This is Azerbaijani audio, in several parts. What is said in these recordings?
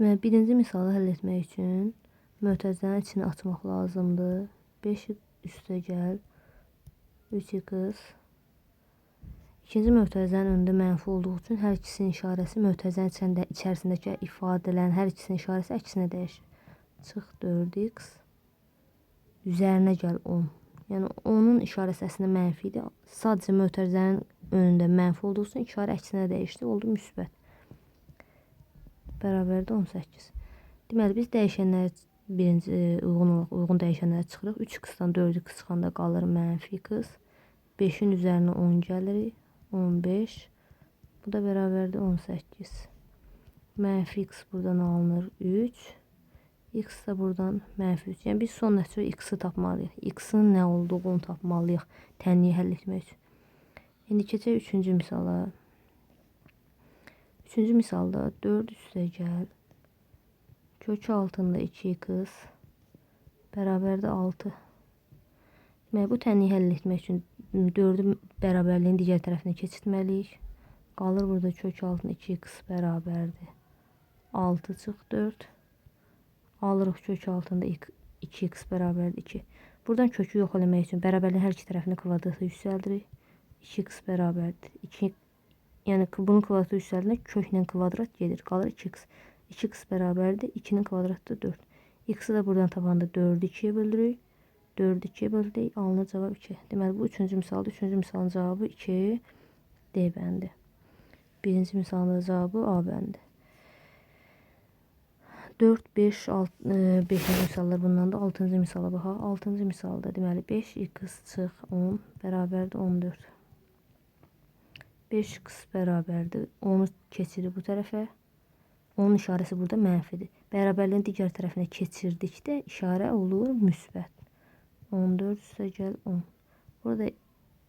Deməli, birinci misalı həll etmək üçün mötərizənin içini açmaq lazımdır. 5 üstə gəl 3x. İkinci mötərizənin önündə mənfi olduğu üçün hər ikisinin işarəsi mötərizənin içərisindəki ifadələrin hər ikisinin işarəsi əksinə dəyişir. Çıx 4x. Üzərinə gəl 10. Yəni 10-un işarəsi əslində mənfi idi. Sadəcə mötərizənin önündə mənfi olduğu üçün işarə əksinə dəyişdi. Oldu müsbət. Bərabərdə 18. Deməli, biz dəyişənləri birinci uyğun dəyişənləri çıxırıq. 3x-dan 4x çıxanda qalır mənfi x. 5-in üzərinə 10 gəlirik. 15. Bu da bərabərdə 18. Mənfi x buradan alınır 3. X da buradan mənfi 3. Yəni biz son nəticə x-i tapmalıyıq. X-in nə olduğunu tapmalıyıq tənliyi həll etmək üçün. İndi keçək üçüncü misala. Üçüncü misalda 4 üstə gəl. Kök altında 2x bərabərdə 6. Deməli, bu tənliyi həll etmək üçün 4-ü bərabərliyin digər tərəfinə keçirtməliyik. Qalır burada kök altında 2x bərabərdir 6 çıx 4. Alırıq kök altında 2x bərabərdir 2. Buradan kökü yox eləmək üçün bərabərliyin hər iki tərəfini kvadratı yüksəldirik. 2x bərabərdir 2. Yəni bunun kvadratı yüksəldində köklə kvadrat gedir. Qalır 2x. 2x bərabərdir 2-nin kvadratı 4. X-i də buradan tapanda 4-ü 2-yə böldürürük. 4-ü 2-yə böldürük. Alınır cavab 2. Deməli, bu üçüncü misalda üçüncü misalın cavabı 2 D bəndi. Birinci misalın da cavabı A bəndi. 4, 5, 5-ci misallar bundan da 6-cı misala baxaq. 6-cı misalda deməli 5x çıx 10 bərabərdir 14. 5x bərabərdir 10-u keçirir bu tərəfə. Onun işarəsi burada mənfidir. Bərabərliyin digər tərəfinə keçirdikdə işarə olur müsbət. 14 üstə gəl 10. Burada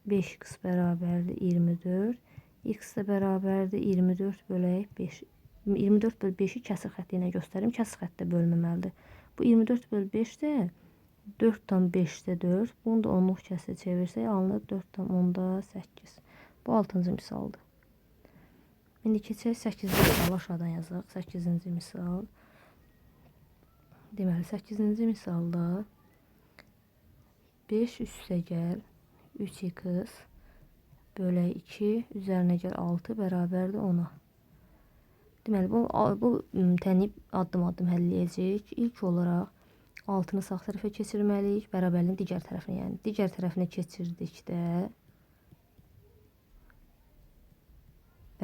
5x bərabərdir 24. X də bərabərdir 24 bölək 5. 24 böl 5-i kəsir xətti ilə göstərim. Kəsir xəttdə bölünməməlidir. Bu 24 böl 5 də 4/5-də 4. Bunu da 10-luq kəsirə çevirsək alınır 4/10-8. Bu 6-cı misaldır. İndi keçək 8-ci misal aşağıdan yazaq. 8-ci misal. Deməli 8-ci misalda 5 üstə gəl 3x bölək 2 üzərinə gəl 6 bərabərdir 10-a. Deməli, bu tənliyi addım-addım həll edəcəyik. İlk olaraq 6-nı sağ tərəfə keçirməliyik. Bərabərliyin digər tərəfinə, yəni digər tərəfinə keçirdikdə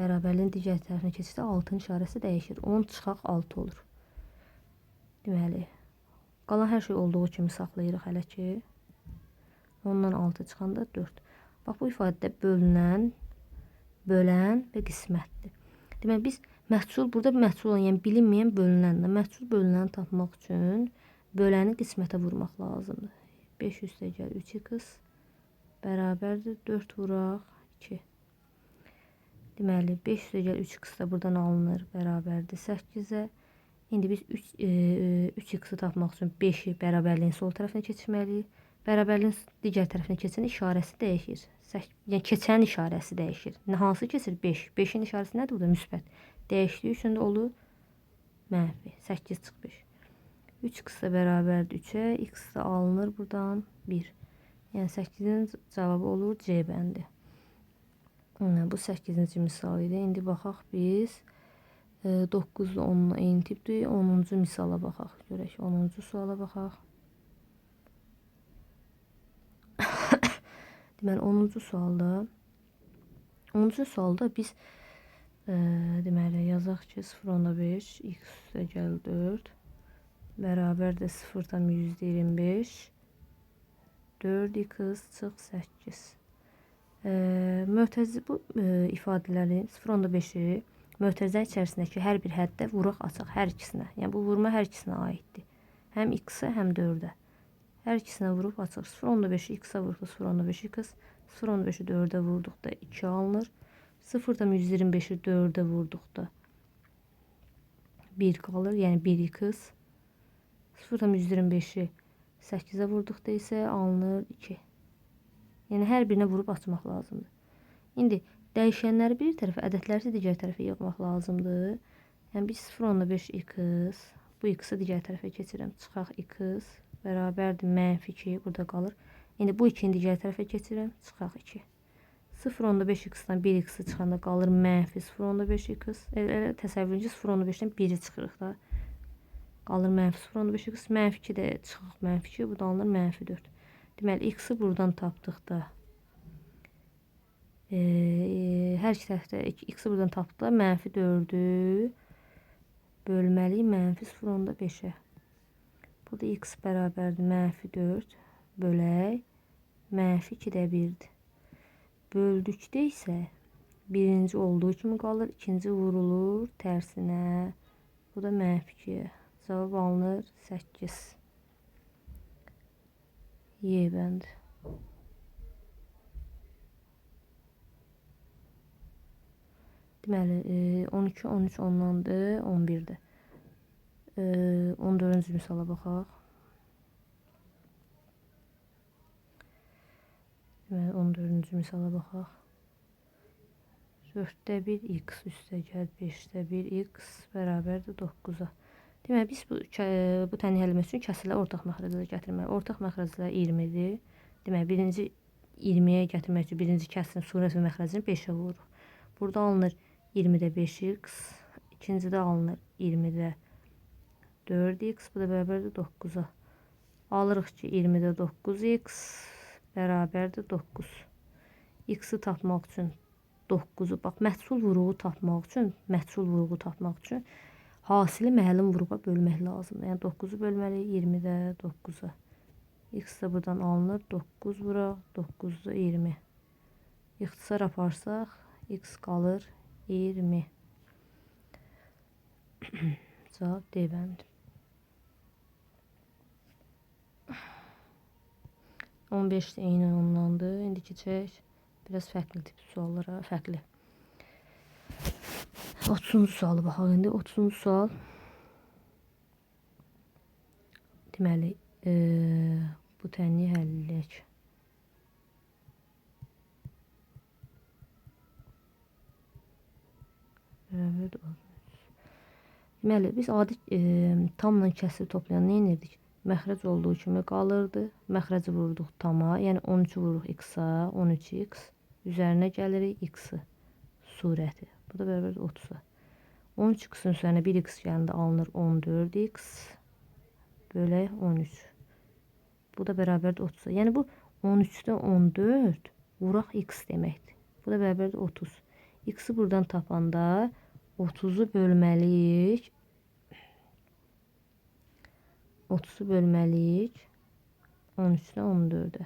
bərabərliyin digər tərəfinə keçirsə 6-nın işarəsi dəyişir. 10 çıxaq 6 olur. Deməli, qalan hər şey olduğu kimi saxlayırıq hələ ki. 10-dan 6 çıxanda 4. Bax, bu ifadədə bölünən, bölən və qismətdir. Deməli, biz məhsul, burada məhsul olan, yəni bilinməyən bölünəndir. Məhsul bölünəni tapmaq üçün böləni qismətə vurmaq lazımdır. 5 üstə gəl 3x bərabərdir 4 vuraq 2. Deməli, 5 üstə gəl 3x da buradan alınır bərabərdir 8-ə. İndi biz 3x-i tapmaq üçün 5-i bərabərliyin sol tərəfinə keçirməliyik. Bərabərliyin digər tərəfinə keçən işarəsi dəyişir. Yəni keçən işarəsi dəyişir. Hansı keçir? 5. 5-in işarəsi nədir? Bu da müsbət. Dəyişdiyi üçün də olur mənfi. 8 çıx 5. 3x da bərabərdir 3-ə. X da alınır buradan 1. Yəni 8-in cavabı olur C bəndi. Bu 8-ci misal idi. İndi baxaq biz 9-da 10-la eyni tipdir. 10-cu misala baxaq. Görək 10-cu suala baxaq. Deməli 10-cu sualda biz deməli yazaq ki 0,5 x üstə gəl 4 bərabərdir 0,25 4x çıx 8. Bu ifadələri 0,5-i mötərizə içərisindəki hər bir həddə vuraq açaq hər ikisinə. Yəni bu vurma hər ikisinə aiddir. Həm x-ə, həm 4-ə. Hər ikisinə vurub açıq. 0,5-i x-ə vurduq 0,5 x. 0,5-i 4-ə vurduqda 2 alınır. 0,125-i 4-ə vurduqda 1 qalır. Yəni 1x. 0,125-i 8-ə vurduqda isə alınır 2. Yəni hər birinə vurub açmaq lazımdır. İndi dəyişənləri bir tərəfə, ədədləri isə digər tərəfə yığmaq lazımdır. Yəni biz 0,5x, bu x-i digər tərəfə keçirəm. Çıxaq x bərabərdir -2, burada qalır. İndi bu 2-ni digər tərəfə keçirəm. Çıxaq 2. 0,5x-dan 1x-i çıxanda qalır -0,5x. Elə təsəvvürün ki, 0,5-dən 1-i çıxırıq da. Qalır -0,5x. -2 də çıxıq -2, bu da alınır -4. Deməli, x-i buradan tapdıqda, hər iki tərəfdə x-i buradan tapdıqda -4-ü bölməliyik -0,5-ə. Burada x bərabərdir -4 bölək -2-də 1-dir. Böldükdə isə birinci olduğu kimi qalır, ikinci vurulur tərsinə. Bu da -2-yə. Cavab alınır 8. Y bəndi. Deməli, 12, 13 ondandır, 11-dir. 14-cü misala baxaq. Deməli, 14-cü misala baxaq. 4-də 1 x üstəgəl 5-də 1 x bərabərdir 9-a. Deməli, biz bu tənliyi həll etmək üçün kəsrləri ortaq məxrəcə gətirməliyik. Ortaq məxrəclər 20-dir. Deməli, birinci 20-yə gətirmək üçün birinci kəsrin surət və məxrəcini 5-ə vururuq. Burada alınır 20-də 5x, ikincidə alınır 20-də 4x, bu da bərabərdir 9-a. Alırıq ki, 20-də 9x bərabərdir 9. X-i tapmaq üçün 9-u, bax, məhsul vuruğu tapmaq üçün hasili məhəlin vuruğa bölmək lazımdır. Yəni 9-u bölməliyik 20-də 9-a. X də buradan alınır 9 vuraq, 9-da 20. İxtisar aparsaq x qalır 20. Cavab D bəndi. 15-də eyni ondandır. İndi keçək biraz fərqli tip suallara, fərqli. 30-cu sualı baxaq indi. 30-cu sual. Deməli, bu tənliyi həll edək. Deməli, biz adi tamla kəsir toplayan nə edirdik? Məxrəc olduğu kimi qalırdı. Məxrəci vurduq tama, yəni 13-ü vururuq x-a, 13x. Üzərinə gəlirik x-i, surəti. Bu da bərabərdir 30-a. 13x-in üzərinə 1x gəlində alınır 14x bölək 13. Bu da bərabərdir 30-a. Yəni bu 13-də 14 vuraq x deməkdir. Bu da bərabərdir 30. X-i buradan tapanda 30-u bölməliyik. 30-u bölməliyik 13-də 14-ə.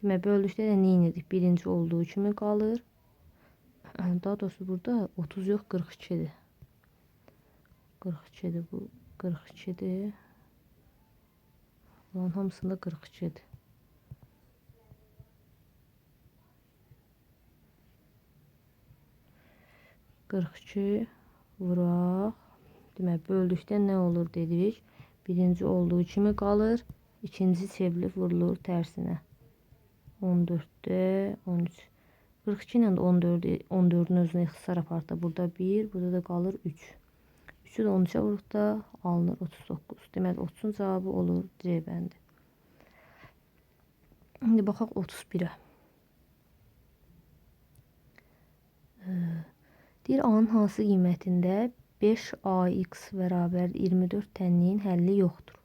Demək, böldükdə də nə edirdik? Birinci olduğu kimi qalır. Daha doğrusu burada 30 yox, 42-dir. 42-dir bu. 42-dir. Bunların hamısında 42-dir. Vuraq. Demək, böldükdə nə olur dedik? Birinci olduğu kimi qalır. İkinci çevrilib vurulur tərsinə. 14-də 13. 42 ilə də 14-ün özünə ixtisar apardı. Burada 1, burada da qalır 3. 3-ü də 13-ə vuruqda alınır 39. Deməli, 30-un cavabı olur C bəndi. İndi baxaq 31-ə. Deyir, A-nın hansı qiymətində 5AX bərabər 24 tənliyin həlli yoxdur.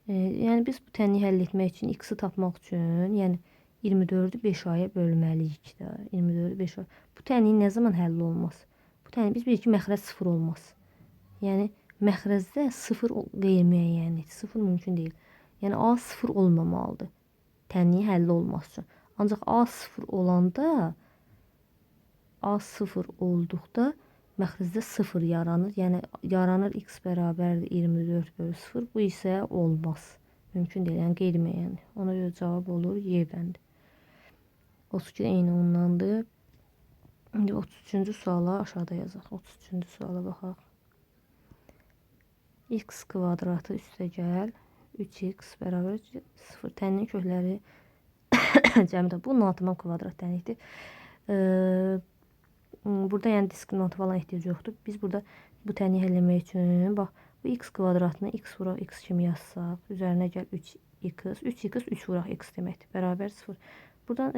Yəni biz bu tənliyi həll etmək üçün x-i tapmaq üçün, yəni 24-ü 5A-ya bölməliyik də. 24-ü 5A. Bu tənliyin nə zaman həll olmaz? Bu tənliyi biz bilirik ki, məxrəc 0 olmaz. Yəni məxrəcdə 0 qeyri-müəyyənlik, 0 mümkün deyil. Yəni A 0 olmamalıdır tənliyi həlli olması üçün. Ancaq A 0 olanda, A 0 olduqda məxrəcdə 0 yaranır. Yəni yaranır x bərabərdir 24 bölü 0. Bu isə olmaz. Mümkün deyil. Yəni qeyri-müəyyəndir. Ona görə cavab olur Y bəndi. 32 eyni ondandır. İndi 33-cü suala aşağıda yazaq. 33-cü suala baxaq. X kvadratı üstəgəl 3x bərabər 0. Tənliyin kökləri cəmdə bu natamam kvadrat tənlikdir. burada yəni diskriminanta falan ehtiyac yoxdur. Biz burada bu tənliyi həll etmək üçün bax bu x kvadratını x vuraq x kimi yazsaq, üzərinə gəl 3x, 3x 3 vuraq x deməkdir. Bərabər 0. Buradan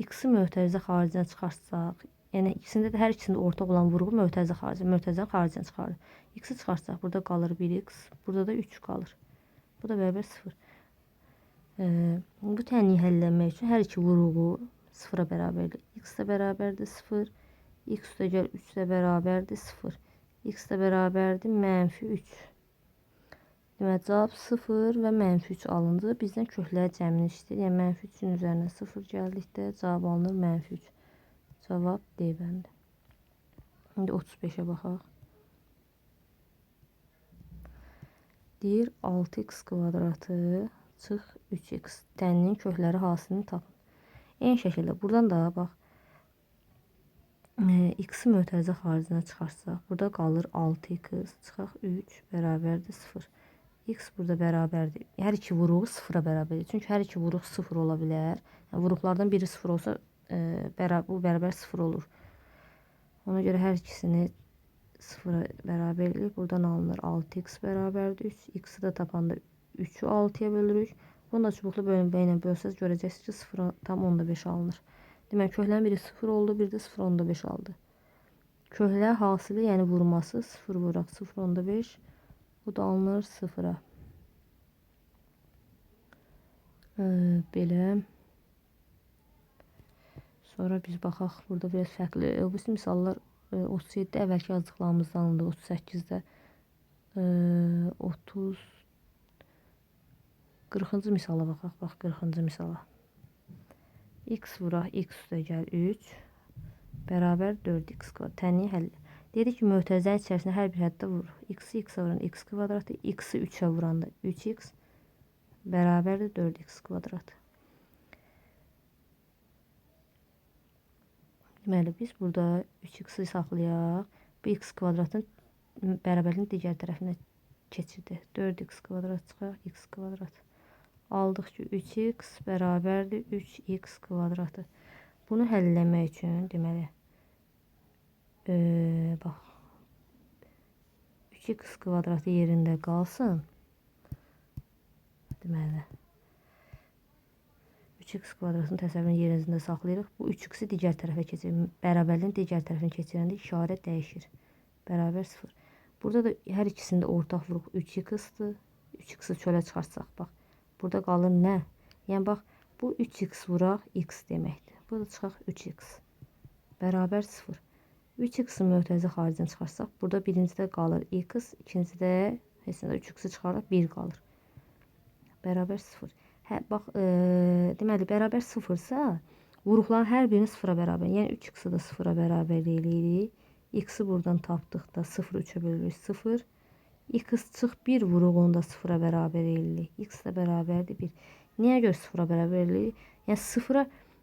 x-i mötərizə xaricinə çıxarsaq, yəni ikisində də hər ikisində ortaq olan vurğu mötərizə xaricinə, mötərizəni xaricinə çıxarır. X-i çıxarsaq, burada qalır 1x, burada da 3 qalır. Bu da bərabər 0. Bu tənliyi həll etmək üçün hər iki vurğu 0-a bərabərdir. X də bərabərdir 0. X də gəl 3 də bərabərdir 0. X də bərabərdir -3. Deməli, cavab 0 və -3 alındı. Bizdən kökləri cəmini istəyir. Yəni, -3-ün üzərinə 0 gəldikdə cavab alınır -3. Cavab D bəndi. İndi 35-ə baxaq. Deyir 6x kvadratı çıx 3x. Tənlinin kökləri hasilini tapın. Eyni şəkildə buradan da bax x-i mötərizə xaricinə çıxarsaq, burada qalır 6x çıxaq 3 bərabərdir 0. X burada bərabərdir. Hər iki vuruq 0-a bərabərdir. Çünki hər iki vuruq 0 ola bilər. Yəni, vuruqlardan biri 0 olsa bu bərabər 0 olur. Ona görə hər ikisini 0-a bərabər edirik. Buradan alınır 6x bərabərdir 3. X-i də tapanda 3-ü 6-ya bölürük. Bunu da çubuqlu bölünmə ilə bölsəz görəcəksiniz ki 0,5 alınır. Demək, köklərin biri 0 oldu, bir də 0,5 aldı. Köklər hasili, yəni vurması 0 vuraq 0,5. Bu da alınır 0-a. Belə. Sonra biz baxaq, burada biraz fərqli. Bu misallar 37-də əvvəlki yazdıqlarımızdan alındı, 38-də 40-cı misala baxaq. Bax, 40-cı misala. X vuraq, x üstə gəl 3 bərabər 4x kvadrat. Tənliyi həll. Dedik ki, mötərizənin içərisində hər bir həddə vur. X-i x-ə vuran x kvadratı, x-i 3-ə vuranda 3x bərabərdir 4x kvadrat. Deməli, biz burada 3x-i saxlayaq. Bu x kvadratın bərabərliyin digər tərəfinə keçirdi. 4x kvadrat çıxaq, x kvadrat. Aldıq ki, 3x bərabərdir 3x kvadratı. Bunu həll etmək üçün, deməli, bax, 3x kvadratı yerində qalsın. Deməli, 3x kvadratın təsəvvürünü yerində saxlayırıq. Bu 3x-i digər tərəfə keçirir. Bərabərliyin digər tərəfinə keçirəndə işarə dəyişir. Bərabər 0. Burada da hər ikisində ortaq vuruq 3x-dir. 3x-i çölə çıxarsaq, bax. Burada qalır nə? Yəni, bax, bu 3x vuraq x deməkdir. Burada çıxaq 3x. Bərabər 0. 3x-i mötərizə xaricinə çıxarsaq, burada birincidə qalır x, ikincidə, heç nədə 3x-i çıxaraq 1 qalır. Bərabər 0. Bax, deməli, bərabər 0-sa, vuruqların hər birini 0-a bərabər. Yəni, 3x-i də 0-a bərabər eləyirik. X-i buradan tapdıqda 0-ı 3-ə bölürük 0. X çıx 1 vuruğunu da 0-a bərabər eləyirik. X də bərabərdir 1. Niyə görə 0-a bərabər eləyirik? Yəni 0-a,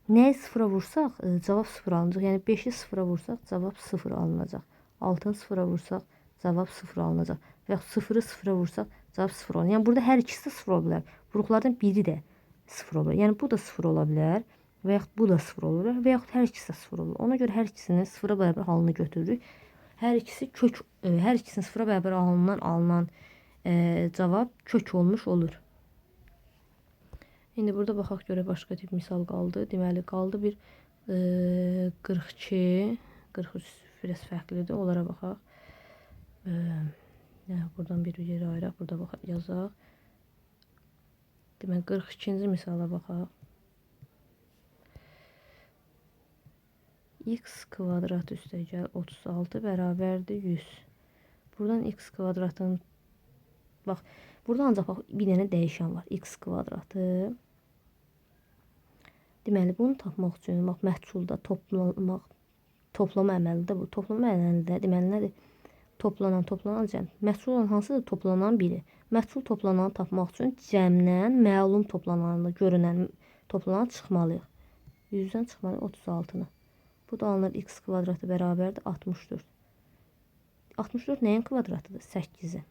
nəyi 0-a vursaq, cavab 0 alınacaq. Yəni 5-i 0-a vursaq, cavab 0 alınacaq. 6-nı 0-a vursaq, cavab 0 alınacaq. Və yaxud 0-ı 0-a vursaq, cavab 0 alınacaq. Yəni burada hər ikisi də 0 ola bilər. Vuruqlardan biri də 0 ola bilər. Yəni bu da 0 ola bilər. Və yaxud bu da 0 ola bilər. Və yaxud hər ikisi də 0 olur. Ona görə hər ikisini 0-a bərabər halını götürürük. Hər ikisi kök, hər ikisinin 0-a bərabər alınan cavab kök olmuş olur. İndi burada baxaq görə başqa tip misal qaldı. Deməli, qaldı bir 42, 43 biraz fərqlidir. Onlara baxaq. Buradan bir yerə ayıraq, burada baxaq, yazaq. Deməli, 42-ci misala baxaq. X kvadrat üstə gəl 36 bərabərdir 100. Buradan x kvadratın, bax, burada ancaq bax, bir dənə dəyişən var. X kvadratı. Deməli, bunu tapmaq üçün, bax, məhsulda toplama əməlidir bu. Toplama əməlidir, deməli, nədir? Toplanan cəm. Məhsul olan hansıdır? Toplanan biri. Məhsul toplananı tapmaq üçün cəmdən məlum toplananı, görünən toplanan çıxmalıyıq. 100-dən çıxmalıyıq 36-nı. Bu da alınır x kvadratı bərabərdir 64. 64 nəyin kvadratıdır? 8-in.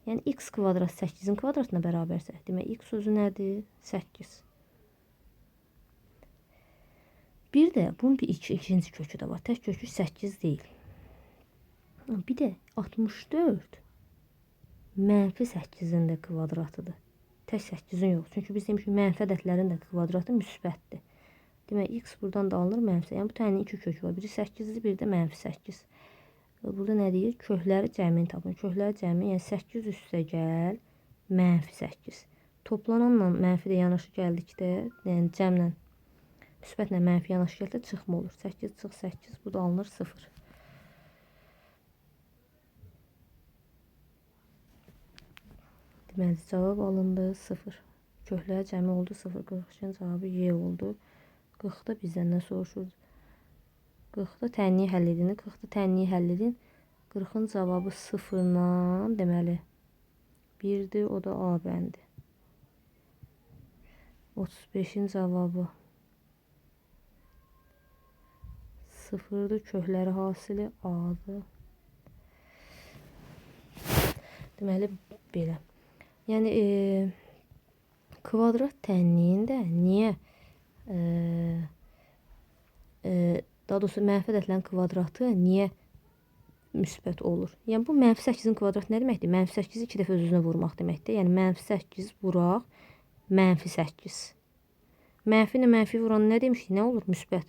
Yəni x kvadrat 8-in kvadratına bərabərsə, demək x sözü nədir? 8. Bir də bunun ikinci kökü də var. Tək kökü 8 deyil. Bir də 64 mənfi 8-in də kvadratıdır. Tək 8-in yox. Çünki biz demişik mənfi ədədlərin də kvadratı müsbətdir. Demək x buradan da alınır mənfi. Yəni bu təyin iki kökü var. Biri 8-dir, biri də mənfi 8. Burada nə deyir? Kökləri cəmini tapın. Kökləri cəmi, yəni 8 üstə gəl mənfi 8. Toplananla mənfi də yanaşı gəldikdə, yəni cəmlə müsbətlə mənfi yanaşı gəldikdə çıxma olur. 8 çıx 8, bu da alınır 0. Deməli, cavab alındı 0. Kökləri cəmi oldu 0. 42-nin cavabı Y oldu. 40-da bizdən nə soruşurdu? 40-da tənliyi həll edin. 40-da tənliyi həll edin. 40-ın cavabı 0-dan deməli 1-dir, o da A bəndi. 35-in cavabı 0-dır, kökləri hasili A-dır. Deməli belə. Yəni kvadrat tənliyində niyə daha doğrusu mənfi ədədlərin kvadratı niyə müsbət olur? Yəni bu mənfi 8-in kvadratı nə deməkdir? Mənfi 8-i 2 dəfə öz-özünə vurmaq deməkdir. Yəni mənfi 8 vuraq mənfi 8. Mənfi ilə mənfi vuran nə demişdik? Nə olur? Müsbət.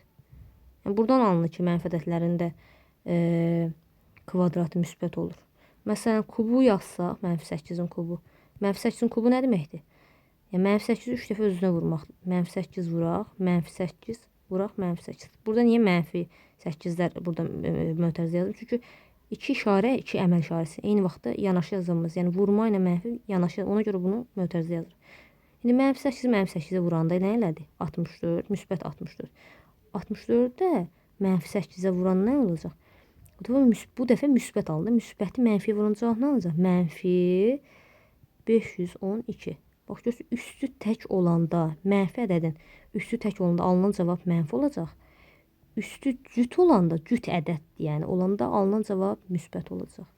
Yəni buradan alınır ki, mənfi ədədlərin də kvadratı müsbət olur. Məsələn, kubu yazsaq, mənfi 8-in kubu. Mənfi 8-in kubu nə deməkdir? Yəni mənfi 8-i 3 dəfə öz-özünə vurmaq. Mənfi 8 vuraq, mənfi 8 vuraq, mənfi 8. Burada niyə mənfi 8-lər burada mötərizə yazdım? Çünki iki işarə, iki əməl işarəsi eyni vaxtda yanaşı yazılmaz. Yəni vurma ilə mənfi yanaşı, ona görə bunu mötərizə yazırıq. İndi mənfi 8 mənfi 8-ə vuranda nə elədi? 64, müsbət 64. 64-də mənfi 8-ə vuran nə olacaq? Bu dəfə müsbət alındı. Müsbəti mənfiyə vurunca nə olacaq? Mənfi 512. Bax, görürsünüz, üstü tək olanda, mənfi ədədin üstü tək olanda alınan cavab mənfi olacaq. Üstü cüt olanda, cüt ədəddir, yəni olanda alınan cavab müsbət olacaq.